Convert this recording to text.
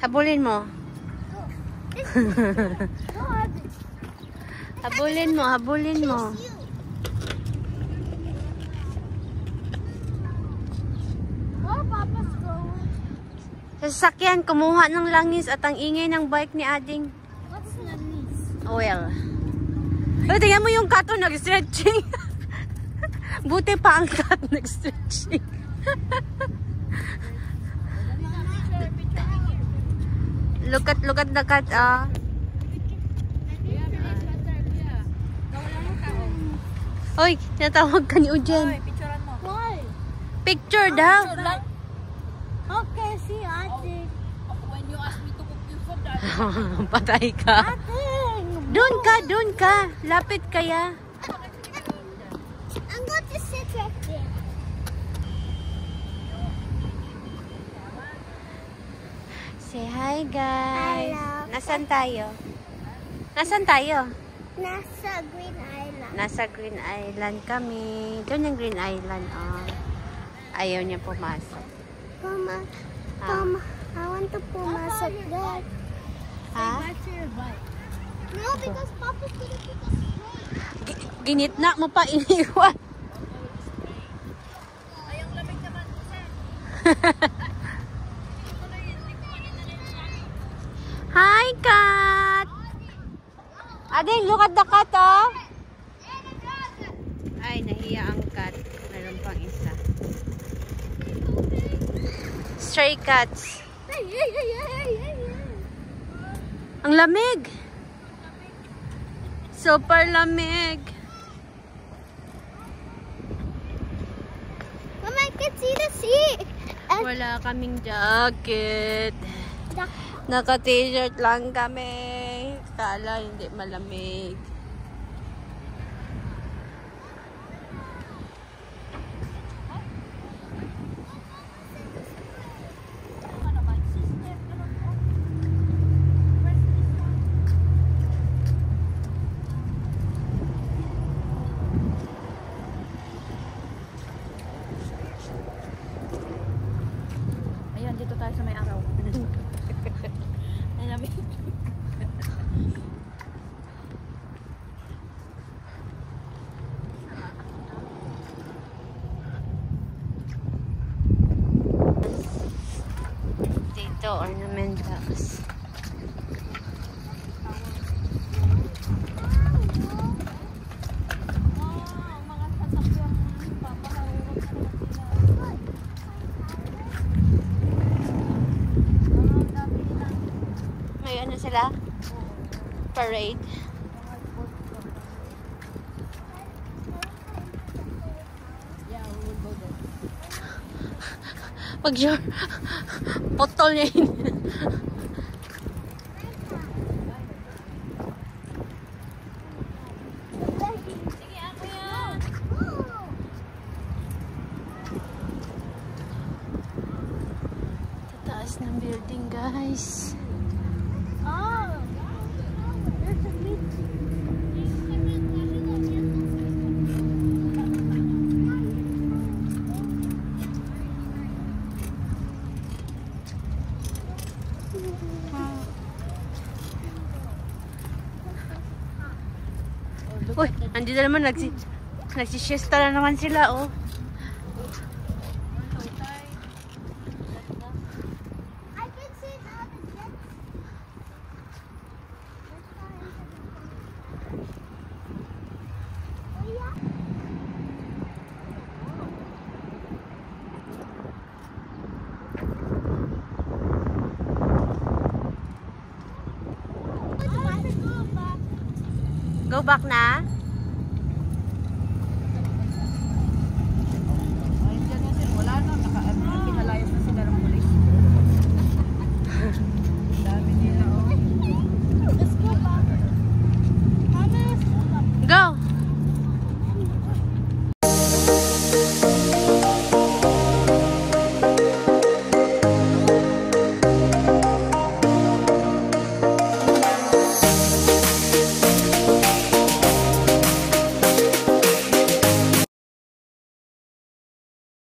Habulin mo. Habulin mo, habulin mo. Sa sasakyan, kumuha ng langis at ang ingay ng bike ni Ading. What's langis? Oil. Oh, tingnan mo yung cat nag-stretching. Buti pa ang cat nag-stretching. Look at the cat, ah. Hoy, natawag ka ni Ujen. Picturean mo. Why? Picture daw. Okay, si Ate. When you ask me to cook you food, Patay ka. Doon ka. Lapit kaya. I'm going to sit right there. Say hi, guys. Hello. Nasaan tayo? Nasaan tayo? Nasa Green Island. Nasa Green Island kami. Doon yung Green Island, oh. Ayaw niya pumasok. Mama, Ah. Mama, I want to pumasok there. Ha? No, because Papa's gonna pick us. Ginitna mo pa iniwan. Ayong lamig naman, sir. Hi, cat! Ading, look at the cat, oh. Ay, nahiya ang cat. Meron pang isa. Stray cats. Ang lamig. Super lamig. Mama, I can see the sea. Wala kaming jacket. Naka-t-shirt lang kami. Kala hindi malamig. Ayan, dito tayo sa may araw. Alam mo? Dito, ornamentals. Mga sasakyan, papahawak sa May ano sila? Parade. Yeah, we will go there. Pag sure, potol niya yun. Sige, ako yan. Sa taas ng building, guys. Oh, there's a beach. Uy, andito naman nagsisiesta na naman sila, oh. I can see now the jets. Oh, yeah. Go back na.